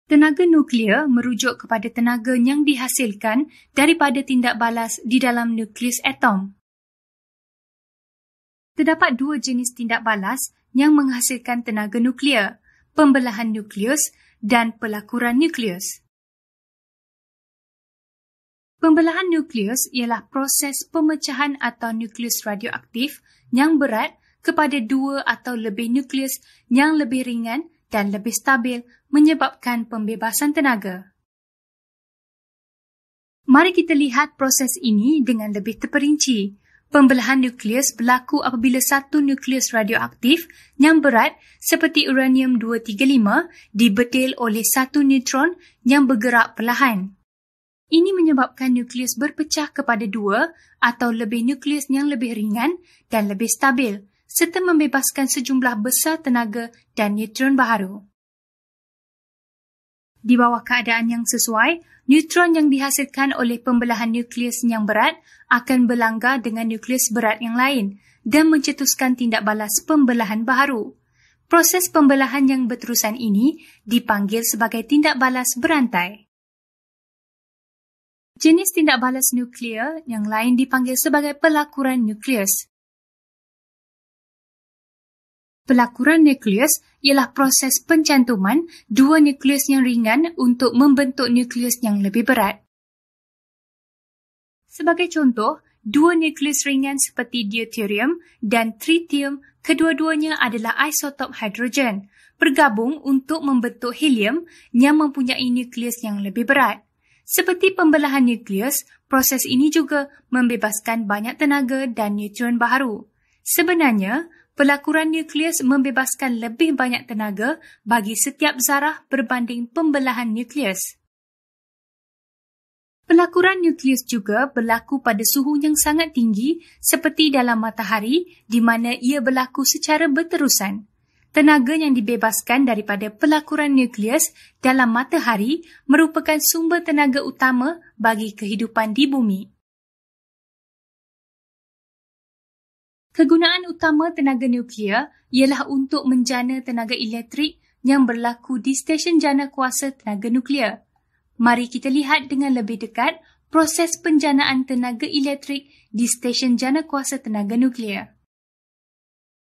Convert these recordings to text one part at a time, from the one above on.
Tenaga nuklear merujuk kepada tenaga yang dihasilkan daripada tindak balas di dalam nukleus atom. Terdapat dua jenis tindak balas yang menghasilkan tenaga nuklear, pembelahan nukleus dan pelakuran nukleus. Pembelahan nukleus ialah proses pemecahan atau nukleus radioaktif yang berat kepada dua atau lebih nukleus yang lebih ringan dan lebih stabil menyebabkan pembebasan tenaga. Mari kita lihat proses ini dengan lebih terperinci. Pembelahan nukleus berlaku apabila satu nukleus radioaktif yang berat seperti uranium-235 dibetil oleh satu neutron yang bergerak perlahan. Ini menyebabkan nukleus berpecah kepada dua atau lebih nukleus yang lebih ringan dan lebih stabil, serta membebaskan sejumlah besar tenaga dan neutron baharu. Di bawah keadaan yang sesuai, neutron yang dihasilkan oleh pembelahan nukleus yang berat akan berlanggar dengan nukleus berat yang lain dan mencetuskan tindak balas pembelahan baharu. Proses pembelahan yang berterusan ini dipanggil sebagai tindak balas berantai. Jenis tindak balas nuklear yang lain dipanggil sebagai pelakuran nukleus. Pelakuran nukleus ialah proses pencantuman dua nukleus yang ringan untuk membentuk nukleus yang lebih berat. Sebagai contoh, dua nukleus ringan seperti deuterium dan tritium, kedua-duanya adalah isotop hidrogen, bergabung untuk membentuk helium yang mempunyai nukleus yang lebih berat. Seperti pembelahan nukleus, proses ini juga membebaskan banyak tenaga dan neutron baharu. Sebenarnya, pelakuran nukleus membebaskan lebih banyak tenaga bagi setiap zarah berbanding pembelahan nukleus. Pelakuran nukleus juga berlaku pada suhu yang sangat tinggi seperti dalam matahari di mana ia berlaku secara berterusan. Tenaga yang dibebaskan daripada pelakuran nukleus dalam matahari merupakan sumber tenaga utama bagi kehidupan di bumi. Kegunaan utama tenaga nuklear ialah untuk menjana tenaga elektrik yang berlaku di stesen jana kuasa tenaga nuklear. Mari kita lihat dengan lebih dekat proses penjanaan tenaga elektrik di stesen jana kuasa tenaga nuklear.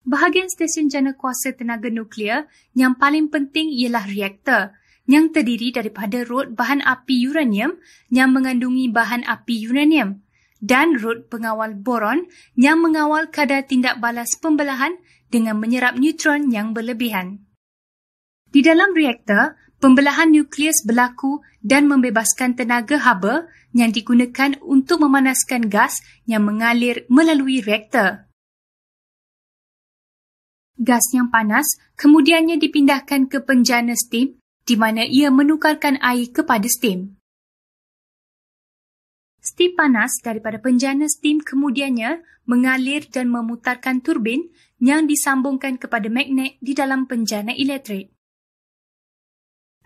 Bahagian stesen jana kuasa tenaga nuklear yang paling penting ialah reaktor yang terdiri daripada rod bahan api uranium yang mengandungi bahan api uranium dan rod pengawal boron yang mengawal kadar tindak balas pembelahan dengan menyerap neutron yang berlebihan. Di dalam reaktor, pembelahan nukleus berlaku dan membebaskan tenaga haba yang digunakan untuk memanaskan gas yang mengalir melalui reaktor. Gas yang panas kemudiannya dipindahkan ke penjana steam di mana ia menukarkan air kepada steam. Steam panas daripada penjana steam kemudiannya mengalir dan memutarkan turbin yang disambungkan kepada magnet di dalam penjana elektrik.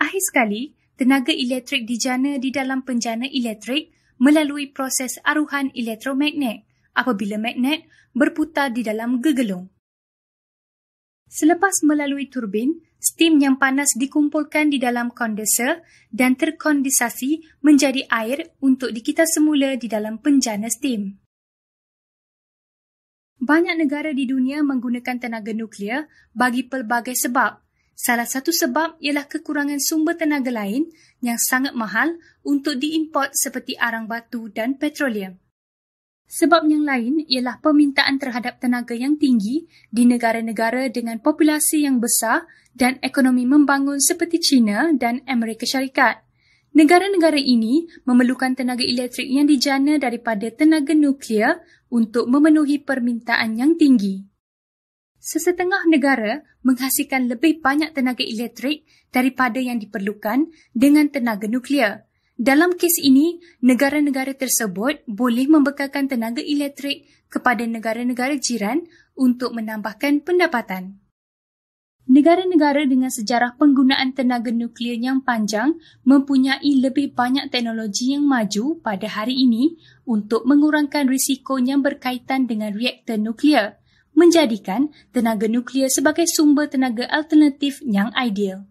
Akhir sekali, tenaga elektrik dijana di dalam penjana elektrik melalui proses aruhan elektromagnet apabila magnet berputar di dalam gegelung. Selepas melalui turbin, steam yang panas dikumpulkan di dalam kondenser dan terkondensasi menjadi air untuk dikitar semula di dalam penjana steam. Banyak negara di dunia menggunakan tenaga nuklear bagi pelbagai sebab. Salah satu sebab ialah kekurangan sumber tenaga lain yang sangat mahal untuk diimport seperti arang batu dan petroleum. Sebab yang lain ialah permintaan terhadap tenaga yang tinggi di negara-negara dengan populasi yang besar dan ekonomi membangun seperti China dan Amerika Syarikat. Negara-negara ini memerlukan tenaga elektrik yang dijana daripada tenaga nuklear untuk memenuhi permintaan yang tinggi. Sesetengah negara menghasilkan lebih banyak tenaga elektrik daripada yang diperlukan dengan tenaga nuklear. Dalam kes ini, negara-negara tersebut boleh membekalkan tenaga elektrik kepada negara-negara jiran untuk menambahkan pendapatan. Negara-negara dengan sejarah penggunaan tenaga nuklear yang panjang mempunyai lebih banyak teknologi yang maju pada hari ini untuk mengurangkan risiko yang berkaitan dengan reaktor nuklear, menjadikan tenaga nuklear sebagai sumber tenaga alternatif yang ideal.